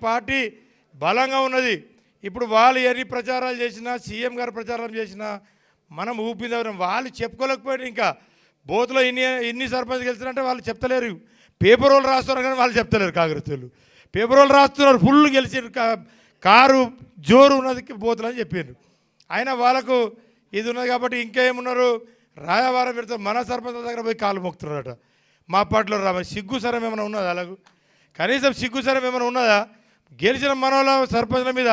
Party బలంగా ఉన్నది. ఇప్పుడు వాళ్ళు ఎన్ని ప్రచారాలు చేసినా, సీఎం గారు ప్రచారం చేసినా మనం ఊపిదవరం. వాళ్ళు చెప్పుకోలేకపోయారు. ఇంకా బోతులో ఇన్ని సర్పంచ్ గెలిచినంటే వాళ్ళు చెప్తలేరు. పేపర్ వాళ్ళు రాస్తున్నారు కానీ వాళ్ళు చెప్తలేరు. కాంగ్రెస్ వాళ్ళు పేపర్ వాళ్ళు రాస్తున్నారు, ఫుల్ గెలిచి కారు జోరు ఉన్నది బోతులు అని చెప్పారు. అయినా వాళ్ళకు ఇది ఉన్నది కాబట్టి ఇంకేమున్నారు, రాయవారం పెడతారు. మన సర్పంచ్ దగ్గర పోయి కాలు మొక్కుతున్నారట. మా పార్టీలో రా సిగ్గు సరం ఏమైనా ఉన్నదా? అలాగూ కనీసం సిగ్గు సరం ఏమైనా ఉన్నదా? గెలిచిన మనోళ్ళ సర్పంచ్ల మీద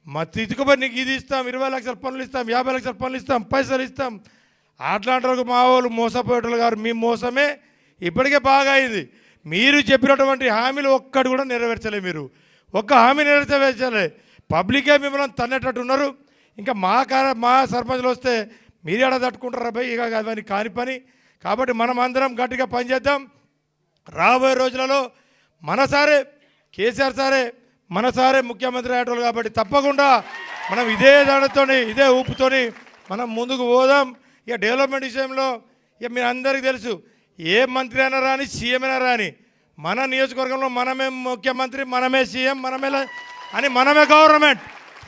మా తిట్టుకుపోయి నీకు ఇది ఇస్తాం, 20 లక్షల పనులు ఇస్తాం, 50 లక్షల పనులు ఇస్తాం, పైసలు ఇస్తాం. అట్లాంటి వాళ్ళకు మా వాళ్ళు మోసపోయేటోళ్ళు గారు. మీ మోసమే ఇప్పటికే బాగా అయింది. మీరు చెప్పినటువంటి హామీలు ఒక్కటి కూడా నెరవేర్చలే. మీరు ఒక్క హామీ నెరవేర్చలే. పబ్లికే మిమ్మల్ని తన్నేటట్టు ఉన్నారు. ఇంకా మా సర్పంచ్లు వస్తే మీరు ఎడ తట్టుకుంటారా భయ్? ఇక అవన్నీ కాని పని. కాబట్టి మనం అందరం గట్టిగా పనిచేద్దాం. రాబోయే రోజులలో మనసారే కేసీఆర్ సారే మనసారే ముఖ్యమంత్రి అయ్యేటోళ్ళు కాబట్టి తప్పకుండా మనం ఇదే దానితోని ఇదే ఊపుతోని మనం ముందుకు పోదాం. ఇక డెవలప్మెంట్ విషయంలో ఇక మీరు అందరికీ తెలుసు, ఏ మంత్రి అయినా రాని, సీఎం అయినా రాని, మన నియోజకవర్గంలో మనమే ముఖ్యమంత్రి, మనమే సీఎం, మనమే అని మనమే గవర్నమెంట్.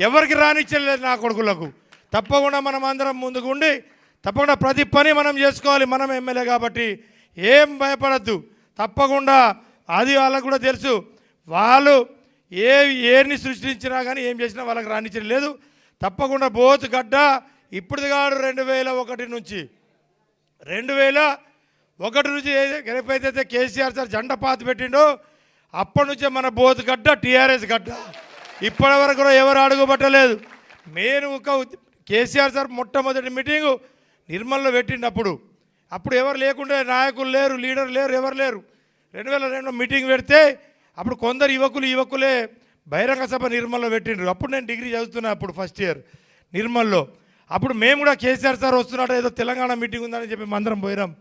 ఎవరికి రానిచ్చలేదు నా కొడుకులకు. తప్పకుండా మనం అందరం ముందుకు ఉండి తప్పకుండా ప్రతి పని మనం చేసుకోవాలి. మనం ఎమ్మెల్యే కాబట్టి ఏం భయపడద్దు. తప్పకుండా అది వాళ్ళకు కూడా తెలుసు. వాళ్ళు ఏని సృష్టించినా కానీ ఏం చేసినా వాళ్ళకి రానిచ్చడం లేదు. తప్పకుండా బోతు గడ్డ ఇప్పుడు కాదు, 2001 నుంచి ఎప్పుడైతే కేసీఆర్ సార్ జెండా పాతి పెట్టిండో అప్పటి నుంచే మన బోతు గడ్డ టీఆర్ఎస్ గడ్డ. ఇప్పటి వరకు కూడా ఎవరు అడుగుపట్టలేదు. నేను ఒక కేసీఆర్ సార్ మొట్టమొదటి మీటింగు నిర్మల్లో పెట్టినప్పుడు అప్పుడు ఎవరు లేకుండే, నాయకులు లేరు, లీడర్ లేరు, ఎవరు లేరు. 2002 మీటింగ్ పెడితే అప్పుడు కొందరు యువకులే బహిరంగ సభ నిర్మల్లో పెట్టిండ్రు. అప్పుడు నేను డిగ్రీ చదువుతున్నా, అప్పుడు ఫస్ట్ ఇయర్ నిర్మల్లో. అప్పుడు మేము కూడా కేసీఆర్ సార్ వస్తున్నాడు, ఏదో తెలంగాణ మీటింగ్ ఉందని చెప్పి అందరం పోయినాం.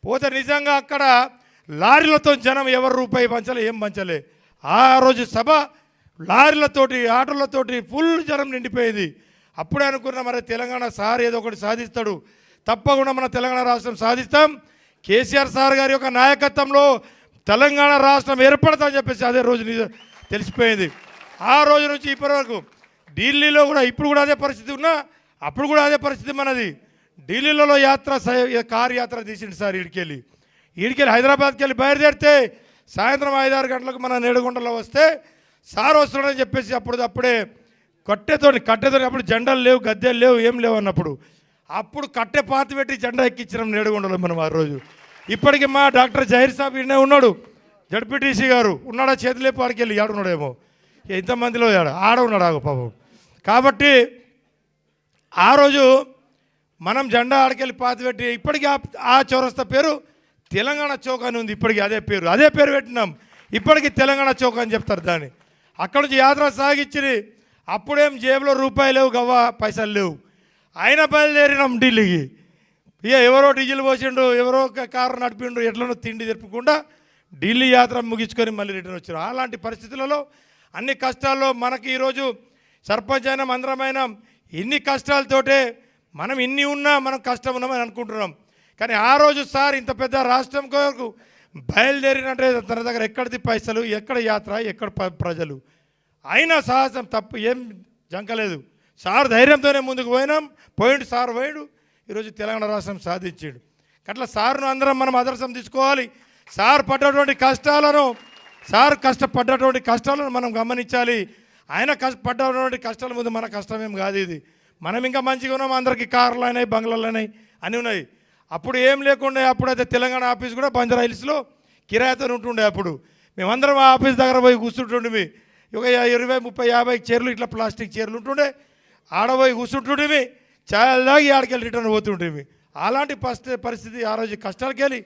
పోతే నిజంగా అక్కడ లారీలతో జనం ఎవరు రూపాయి పంచలే, ఏం పంచలే. ఆ రోజు సభ లారీలతోటి, ఆటోలతోటి ఫుల్ జనం నిండిపోయేది. అప్పుడే అనుకున్నా మరి తెలంగాణ సార్ ఏదో ఒకటి సాధిస్తాడు, తప్పకుండా మన తెలంగాణ రాష్ట్రం సాధిస్తాం. కేసీఆర్ సార్ గారి యొక్క నాయకత్వంలో తెలంగాణ రాష్ట్రం ఏర్పడతామని చెప్పేసి అదే రోజు తెలిసిపోయింది. ఆ రోజు నుంచి ఇప్పటి వరకు ఢిల్లీలో కూడా ఇప్పుడు కూడా అదే పరిస్థితి ఉన్నా, అప్పుడు కూడా అదే పరిస్థితి మనది. ఢిల్లీలో కార్ యాత్ర తీసిండు సార్. ఈడికెళ్ళి హైదరాబాద్కి వెళ్ళి బయలుదేరితే సాయంత్రం 5-6 గంటలకు మన నేడుగుంటలో వస్తే సార్ వస్తున్నాడని చెప్పేసి అప్పుడే కట్టెతోని అప్పుడు జెండాలు లేవు, గద్దెలు లేవు, ఏం లేవు అన్నప్పుడు అప్పుడు కట్టె పాతి పెట్టి జెండా ఎక్కించినాం నేడుగుండలో మనం ఆ రోజు. ఇప్పటికీ మా డాక్టర్ జహీర్ సాబ్ ఈయనే ఉన్నాడు, జడ్పీటీసీ గారు ఉన్నాడా, చేతులేపు వాడికి వెళ్ళి ఆడున్నాడేమో, ఇంతమందిలో ఆడ ఉన్నాడు ఆగో పాపం. కాబట్టి ఆ రోజు మనం జెండా ఆడికెళ్ళి పాతి పెట్టి ఇప్పటికీ ఆ చౌరస్తా పేరు తెలంగాణ చౌక్ అని ఉంది. ఇప్పటికీ అదే పేరు పెట్టినాం. ఇప్పటికీ తెలంగాణ చౌక్ అని చెప్తారు దాన్ని. అక్కడ నుంచి యాత్ర సాగించి అప్పుడేం జేబులో రూపాయలు లేవు, గవ్వ పైసలు లేవు. అయినా బయలుదేరినాం ఢిల్లీకి. ఇక ఎవరో డీజిల్ పోసిండు, ఎవరో కారు నడిపిండు, ఎట్లనో తిండి తెప్పకుండా ఢిల్లీ యాత్ర ముగించుకొని మళ్ళీ రిటర్న్ వచ్చారు. అలాంటి పరిస్థితులలో అన్ని కష్టాల్లో మనకి ఈరోజు సర్పంచ్ అయినా అందరమైనా ఇన్ని కష్టాలతోటే మనం ఇన్ని ఉన్నా మనం కష్టం ఉన్నామని అనుకుంటున్నాం. కానీ ఆ రోజు సార్ ఇంత పెద్ద రాష్ట్రం కొరకు బయలుదేరినట్టే తన దగ్గర ఎక్కడిది పైసలు, ఎక్కడ యాత్ర, ఎక్కడ ప్రజలు, అయినా సాహసం తప్పు ఏం జంకలేదు. సార్ ధైర్యంతోనే ముందుకు పోయిండు సార్ పోయాడు. ఈరోజు తెలంగాణ రాష్ట్రం సాధించాడు. అట్లా సార్ను అందరం మనం ఆదర్శం తీసుకోవాలి. సార్ కష్టపడ్డటువంటి కష్టాలను మనం గమనించాలి. ఆయన పడ్డటువంటి కష్టాల ముందు మన కష్టమేం కాదు ఇది. మనం ఇంకా మంచిగా ఉన్నాం, అందరికీ కార్లు అయినాయి, బంగ్లాలు అయినాయి, అన్నీ ఉన్నాయి. అప్పుడు ఏం లేకుండా అప్పుడైతే తెలంగాణ ఆఫీస్ కూడా బంజారా హిల్స్లో కిరాయితో ఉంటుండే. అప్పుడు మేమందరం ఆ ఆఫీస్ దగ్గర పోయి కూర్చుంటుండేవి. ఒక 20, 30, 50 చైర్లు ఇట్లా ప్లాస్టిక్ చైర్లు ఉంటుండే. ఆడపోయి కూర్చుంటుండేవి, ఛాయలు తాగి ఆడికెళ్ళి రిటర్న్ పోతుండేవి. అలాంటి పరిస్థితి ఆ రోజు కష్టాలకి వెళ్ళి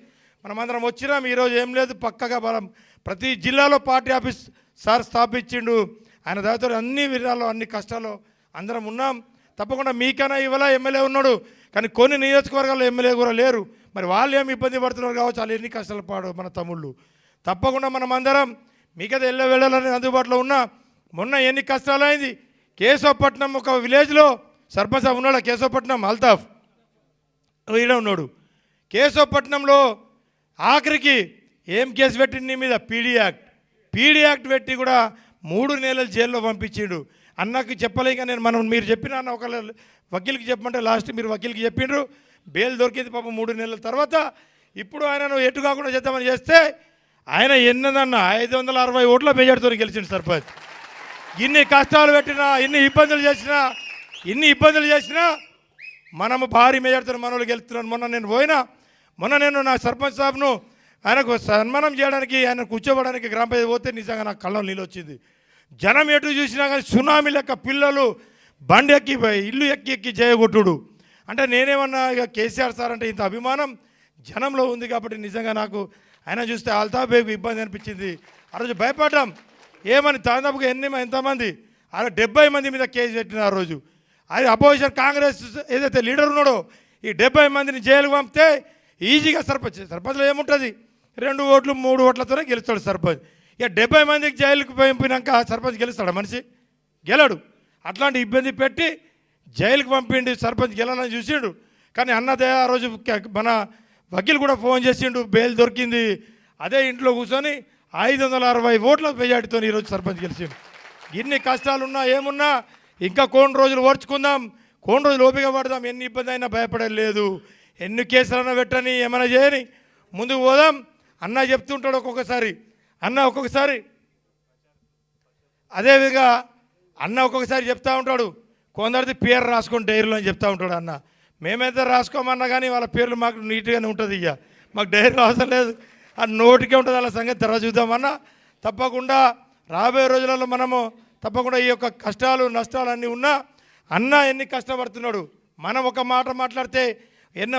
మనమందరం వచ్చినాం. ఈరోజు ఏం లేదు, పక్కగా మనం ప్రతి జిల్లాలో పార్టీ ఆఫీస్ సార్ స్థాపించిండు. ఆయన దాంతో అన్ని విధాల్లో అన్ని కష్టాల్లో అందరం ఉన్నాం. తప్పకుండా మీకైనా ఇవాళ ఎమ్మెల్యే ఉన్నాడు, కానీ కొన్ని నియోజకవర్గాల్లో ఎమ్మెల్యే కూడా లేరు. మరి వాళ్ళు ఏమి ఇబ్బంది పడుతున్నారు కావచ్చు, వాళ్ళు ఎన్ని కష్టాలు పాడు మన తమ్ముళ్ళు. తప్పకుండా మనం అందరం మీకైతే వెళ్ళాలని అందుబాటులో ఉన్నా. మొన్న ఎన్ని కష్టాలు అయింది. కేశవపట్నం ఒక విలేజ్లో సర్పంచ్ ఉన్నాడు, కేశవపట్నం అల్తాఫ్ ఈడ ఉన్నాడు. కేశవపట్నంలో ఆఖరికి ఏం కేసు పెట్టింది నీ మీద? పీడీ యాక్ట్ పెట్టి కూడా 3 నెలలు జైల్లో పంపించిండు. అన్నకు చెప్పలేక నేను మీరు చెప్పిన అన్న ఒక వకీల్కి చెప్పమంటే లాస్ట్ మీరు వకీల్కి చెప్పిండ్రు, బెయిల్ దొరికింది పాపం 3 నెలల తర్వాత. ఇప్పుడు ఆయనను ఎటు కాకుండా చేద్దామని చేస్తే ఆయన ఎన్నదన్న 560 ఓట్ల మెజార్టీతో గెలిచిండు సర్పంచ్. ఇన్ని కష్టాలు పెట్టినా, ఇన్ని ఇబ్బందులు చేసినా మనము భారీ మెజార్టీతో మనోళ్ళు గెలుస్తున్నాను. మొన్న నేను నా సర్పంచ్ సాబ్ను ఆయనకు సన్మానం చేయడానికి, ఆయన కూర్చోబడానికి గ్రామ పంచాయతీ పోతే నిజంగా నాకు కళ్ళం నీళ్ళు వచ్చింది. జనం ఎటు చూసినా కానీ సునామీ లెక్క పిల్లలు బండి ఎక్కి ఇల్లు ఎక్కి చేయగొట్టుడు. అంటే నేనేమన్నా ఇక కేసీఆర్ సార్ అంటే ఇంత అభిమానం జనంలో ఉంది కాబట్టి నిజంగా నాకు ఆయన చూస్తే ఆల్తాబేకు ఇబ్బంది అనిపించింది. ఆ రోజు భయపడ్డాం. ఏమని దాదాపుగా ఎంతమంది 70 మంది మీద కేసు పెట్టిన ఆ రోజు. అది అపోజిషన్ కాంగ్రెస్ ఏదైతే లీడర్ ఉన్నాడో ఈ 70 మందిని జైలుకు పంపితే ఈజీగా సర్పంచ్లో ఏముంటుంది, 2 ఓట్లు 3 ఓట్లతోనే గెలుస్తాడు సర్పంచ్. ఇక 70 మందికి జైలుకు పంపినాక సర్పంచ్ గెలుస్తాడు మనిషి? గెలడు. అట్లాంటి ఇబ్బంది పెట్టి జైలుకు పంపిండి సర్పంచ్ గెలాలని చూసిండు. కానీ అన్నదే ఆ రోజు మన వకీల్ కూడా ఫోన్ చేసిండు, బెయిల్ దొరికింది. అదే ఇంట్లో కూర్చొని 560 ఓట్ల మెజార్టీతో ఈరోజు సర్పంచ్ గెలిచిండు. ఇన్ని కష్టాలున్నా ఏమున్నా ఇంకా కొన్ని రోజులు ఓర్చుకుందాం, కొన్ని రోజులు ఓపిక పడదాం. ఎన్ని ఇబ్బంది అయినా భయపడేది లేదు. ఎన్ని కేసులన్నా పెట్టని ఏమైనా చేయని ముందుకు పోదాం. అన్న చెప్తుంటాడు ఒక్కొక్కసారి అదేవిధంగా అన్న ఒక్కొక్కసారి చెప్తూ ఉంటాడు, కొందరిది పేరు రాసుకొని డైరీలో అని చెప్తూ ఉంటాడు అన్న. మేమైతే రాసుకోమన్నా కానీ వాళ్ళ పేర్లు మాకు నీట్గానే ఉంటుంది. ఇక మాకు డైరీ అవసరం లేదు, అది నోటికే ఉంటుంది. అలా సంగతి తర్వాత చూద్దామన్నా. తప్పకుండా రాబోయే రోజులలో మనము తప్పకుండా ఈ యొక్క కష్టాలు నష్టాలు అన్నీ ఉన్నా అన్న ఎన్ని కష్టపడుతున్నాడు. మనం ఒక మాట మాట్లాడితే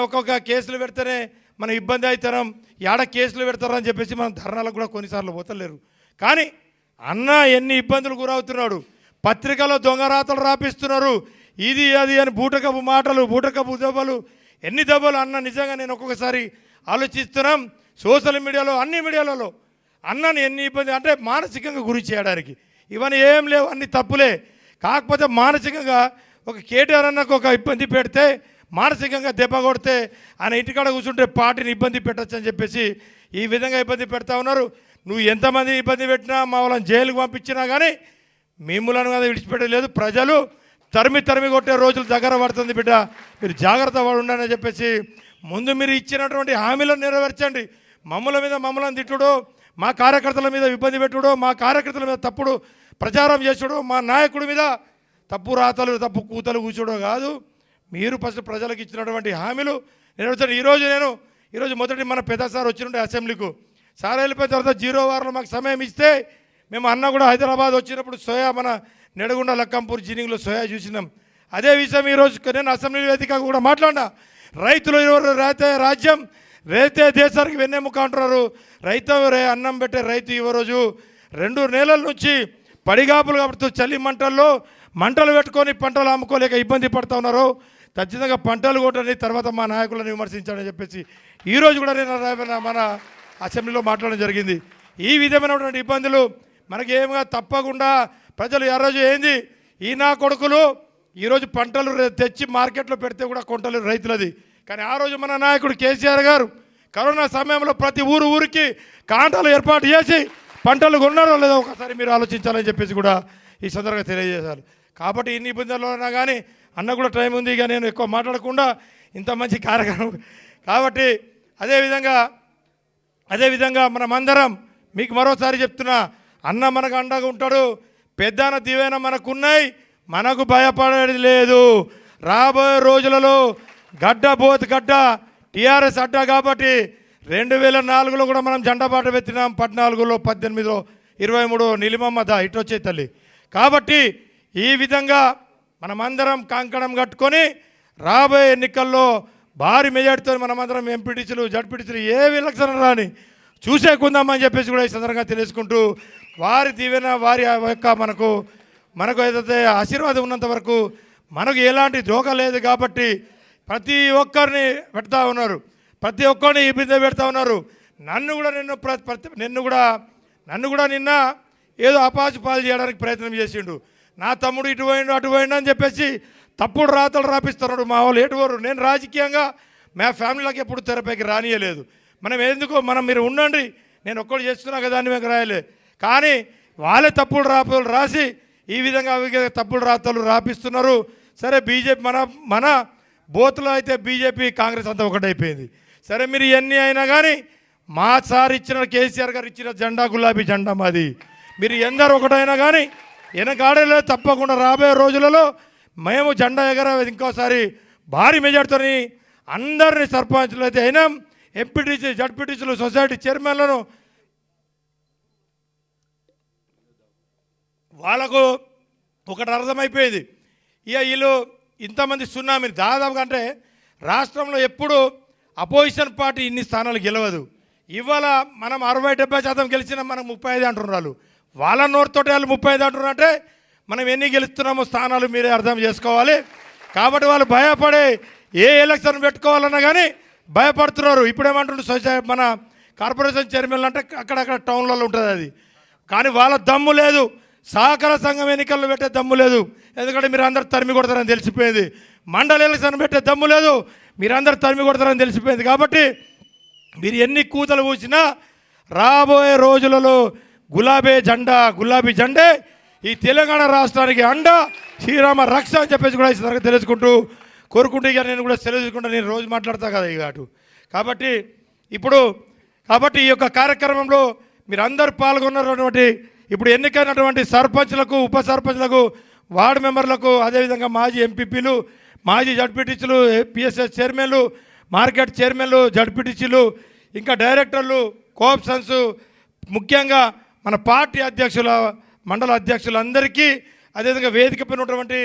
ఒక్కొక్క కేసులు పెడితేనే మన ఇబ్బంది అవుతాం, ఏడ కేసులు పెడతారని చెప్పేసి మనం ధర్నాలకు కూడా కొన్నిసార్లు పోతలేరు. కానీ అన్న ఎన్ని ఇబ్బందులు గురవుతున్నాడు. పత్రికలో దొంగరాతలు రాపిస్తున్నారు, ఇది అది అని బూటకపు మాటలు, బూటకపు దెబ్బలు, ఎన్ని దెబ్బలు అన్న. నిజంగా నేను ఒక్కొక్కసారి ఆలోచిస్తున్నాం. సోషల్ మీడియాలో అన్ని మీడియాలలో అన్నని ఎన్ని ఇబ్బంది అంటే మానసికంగా గురి చేయడానికి ఇవన్నీ ఏం లేవు, అన్ని తప్పులే. కాకపోతే మానసికంగా ఒక కేటీఆర్ అన్నకు ఒక ఇబ్బంది పెడితే, మానసికంగా దెబ్బ కొడితే ఆయన ఇంటికాడ కూర్చుంటే పార్టీని ఇబ్బంది పెట్టచ్చు అని చెప్పేసి ఈ విధంగా ఇబ్బంది పెడతా ఉన్నారు. నువ్వు ఎంతమంది ఇబ్బంది పెట్టినా, మా వాళ్ళని జైలుకు పంపించినా కానీ మిమ్మల్ని కదా విడిచిపెట్టలేదు. ప్రజలు తరిమి కొట్టే రోజులు దగ్గర పడుతుంది బిడ్డ, మీరు జాగ్రత్త పడి ఉండాలని చెప్పేసి ముందు మీరు ఇచ్చినటువంటి హామీలను నెరవేర్చండి. మమ్మల్ని తిట్టుడో, మా కార్యకర్తల మీద ఇబ్బంది పెట్టుడో, మా కార్యకర్తల మీద తప్పుడు ప్రచారం చేసుడో, మా నాయకుడి మీద తప్పు రాతలు తప్పు కూతలు కూర్చోడో కాదు. మీరు ఫస్ట్ ప్రజలకు ఇచ్చినటువంటి హామీలు నెరవేర్చండి. ఈరోజు మొదటి మన పెద్ద సార్ వచ్చినట్టు అసెంబ్లీకు సార్ వెళ్ళిపోయిన తర్వాత 0 వారంలో మాకు సమయం ఇస్తే మేము అన్న కూడా హైదరాబాద్ వచ్చినప్పుడు సోయా మన నెడగుండ లక్కంపూర్ జినింగ్లో సోయా చూసినాం. అదే విషయం ఈరోజు నేను అసెంబ్లీ వేదిక కూడా మాట్లాడినా. రైతులు రైతే రాజ్యం, రైతే దేశానికి వెన్నెముక అంటున్నారు. అన్నం పెట్టే రైతు ఈరోజు 2 నెలల నుంచి పడిగాపులు కాబట్టి చలి మంటలు పెట్టుకొని పంటలు అమ్ముకోలేక ఇబ్బంది పడుతూ ఉన్నారు. ఖచ్చితంగా పంటలు కొట్టని తర్వాత మా నాయకులను విమర్శించాలని చెప్పేసి ఈరోజు కూడా నేను మన అసెంబ్లీలో మాట్లాడడం జరిగింది. ఈ విధమైనటువంటి ఇబ్బందులు మనకేమో తప్పకుండా ప్రజలు ఆ రోజు ఏంది, ఈ నా కొడుకులు ఈరోజు పంటలు తెచ్చి మార్కెట్లో పెడితే కూడా కొంటలు రైతులది. కానీ ఆ రోజు మన నాయకుడు కేసీఆర్ గారు కరోనా సమయంలో ప్రతి ఊరికి కాంటాలు ఏర్పాటు చేసి పంటలు కొన్నారో లేదో ఒకసారి మీరు ఆలోచించాలని చెప్పేసి కూడా ఈ సందర్భంగా తెలియజేశారు. కాబట్టి ఇన్ని ఇబ్బందుల్లో ఉన్నా కానీ అన్న కూడా టైం ఉంది, ఇక నేను ఎక్కువ మాట్లాడకుండా ఇంత మంచి కార్యక్రమం కాబట్టి అదేవిధంగా మనమందరం మీకు మరోసారి చెప్తున్నా, అన్న మనకు అండగా ఉంటాడు. పెద్దన దీవెన మనకున్నాయి, మనకు భయపడేది లేదు. రాబోయే రోజులలో గడ్డ టీఆర్ఎస్ అడ్డా కాబట్టి 2004లో కూడా మనం జెండా బాట పెట్టినాం, 14లో 18లో 23 నిలిమమ్మద ఇటు వచ్చే తల్లి. కాబట్టి ఈ విధంగా మనమందరం కంకణం కట్టుకొని రాబోయే ఎన్నికల్లో భారీ మెజార్టీతో మనమందరం ఎంపీటీసీలు జడ్పీటీసీలు ఏ ఎలక్షన్ రాని చూసేకుందామని చెప్పేసి కూడా ఈ సందర్భంగా తెలుసుకుంటూ వారి దీవెన వారి యొక్క మనకు ఏదైతే ఆశీర్వాదం ఉన్నంత వరకు మనకు ఎలాంటి జోక లేదు. కాబట్టి ప్రతి ఒక్కరిని పెడతా ఉన్నారు, ప్రతి ఒక్కరిని ఇబ్బంది పెడతా ఉన్నారు. నన్ను కూడా నిన్న ఏదో అపాచి పాలు చేయడానికి ప్రయత్నం చేసిండు. నా తమ్ముడు ఇటు పోయిండు అటు పోయిండు అని చెప్పేసి తప్పుడు రాతలు రాపిస్తున్నాడు. మా వాళ్ళు ఎటువరు. నేను రాజకీయంగా మా ఫ్యామిలీలోకి ఎప్పుడు తెరపైకి రానియలేదు. మనం మీరు ఉండండి, నేను ఒక్కడు చేస్తున్నా కదా అని మేము రాయలే. కానీ వాళ్ళే తప్పుడు రాతలు రాసి ఈ విధంగా తప్పుడు రాతలు రాపిస్తున్నారు. సరే బీజేపీ మన బోతులో అయితే బీజేపీ కాంగ్రెస్ అంతా ఒకటైపోయింది. సరే మీరు ఎన్ని అయినా కానీ మా సార్ ఇచ్చిన కేసీఆర్ గారు ఇచ్చిన జెండా గులాబీ జెండా మాది. మీరు ఎందరు ఒకటైనా కానీ వెనకాడలేదు. తప్పకుండా రాబోయే రోజులలో మేము జెండా ఎగర ఇంకోసారి భారీ మెజార్టీతో అందరినీ సర్పంచులు అయితే అయినా ఎంపీటీసీ జడ్పీటీసీలు సొసైటీ చైర్మన్లను వాళ్ళకు ఒకటి అర్థమైపోయింది. ఇక వీళ్ళు ఇంతమంది సున్నామీ దాదాపుగా అంటే రాష్ట్రంలో ఎప్పుడు అపోజిషన్ పార్టీ ఇన్ని స్థానాలు గెలవదు. ఇవాళ మనం 60-70% గెలిచిన మనం 35 అంటున్నారు. వాళ్ళ నోరుతోటి వాళ్ళు 35 అంటున్నారు అంటే మనం ఎన్ని గెలుస్తున్నామో స్థానాలు మీరే అర్థం చేసుకోవాలి. కాబట్టి వాళ్ళు భయపడే ఏ ఎలక్షన్ పెట్టుకోవాలన్నా కానీ భయపడుతున్నారు. ఇప్పుడేమంటుండ్రు సొసైటీ మన కార్పొరేషన్ చైర్మన్లు అంటే అక్కడక్కడ టౌన్లలో ఉంటుంది అది. కానీ వాళ్ళ దమ్ము లేదు. సహకార సంఘం ఎన్నికల్లో పెట్టే దమ్ము లేదు. ఎందుకంటే మీరు అందరు తరిమి కొడతారని తెలిసిపోయింది. మండల ఎలక్షన్ పెట్టే దమ్ము లేదు. మీరందరూ తరిమి కొడతారని తెలిసిపోయింది. కాబట్టి మీరు ఎన్ని కూతలు పూసినా రాబోయే రోజులలో గులాబీ జెండే ఈ తెలంగాణ రాష్ట్రానికి అండ శ్రీరామ రక్ష అని చెప్పేసి కూడా ఈ తెలుసుకుంటూ కోరుకుంటూ ఇక నేను కూడా సెలవుకుంటా. నేను రోజు మాట్లాడతా కదా ఇక అటు. కాబట్టి ఈ యొక్క కార్యక్రమంలో మీరు అందరు పాల్గొన్నటువంటి ఇప్పుడు ఎన్నికైనటువంటి సర్పంచ్లకు ఉప సర్పంచ్లకు వార్డు మెంబర్లకు అదేవిధంగా మాజీ ఎంపీపీలు మాజీ జడ్పీటీసీలు పిఎస్ఎస్ చైర్మన్లు మార్కెట్ చైర్మన్లు జడ్పీటీసీలు ఇంకా డైరెక్టర్లు కోఆప్షన్స్ ముఖ్యంగా మన పార్టీ అధ్యక్షుల మండల అధ్యక్షులందరికీ అదేవిధంగా వేదికపై ఉన్నటువంటి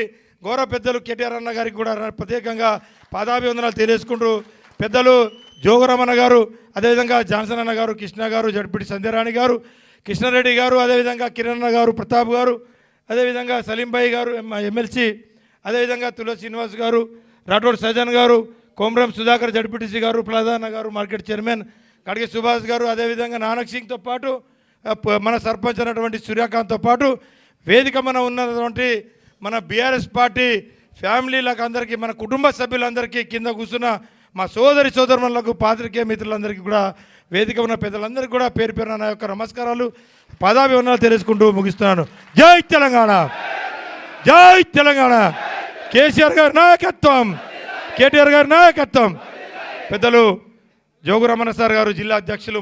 గౌరవ పెద్దలు కేటీఆర్ అన్న గారికి కూడా ప్రత్యేకంగా పాదాభివందనాలు తెలియజేసుకుంటూ పెద్దలు జోగురామన్న గారు అదేవిధంగా జాన్సన్ అన్న గారు కృష్ణ గారు జడ్పీటీ సంధ్యారాణి గారు కృష్ణారెడ్డి గారు అదేవిధంగా కిరణ్ అన్న గారు ప్రతాప్ గారు అదేవిధంగా సలీంబాయి గారు ఎమ్మెల్సీ అదేవిధంగా తులసి శ్రీనివాస్ గారు రాఠోడ్ సజన్ గారు కోమరం సుధాకర్ జడ్పీటీసీ గారు ప్రధాన గారు మార్కెట్ చైర్మన్ కడిగే సుభాష్ గారు అదేవిధంగా నానక్ సింగ్తో పాటు మన సర్పంచ్ అయినటువంటి సూర్యకాంత్తో పాటు వేదిక మన ఉన్నటువంటి మన బీఆర్ఎస్ పార్టీ ఫ్యామిలీలకు అందరికీ మన కుటుంబ సభ్యులందరికీ కింద కూర్చున్న మా సోదరులకు పాత్రికేయ మిత్రులందరికీ కూడా వేదిక ఉన్న పెద్దలందరికీ కూడా పేరు పేరున నా యొక్క నమస్కారాలు పదాభివందనాలు తెలుసుకుంటూ ముగిస్తున్నాను. జై తెలంగాణ, జై తెలంగాణ. కేసీఆర్ గారి నాయకత్వం, కేటీఆర్ గారి నాయకత్వం. పెద్దలు జోగురామన్న సార్ గారు జిల్లా అధ్యక్షులు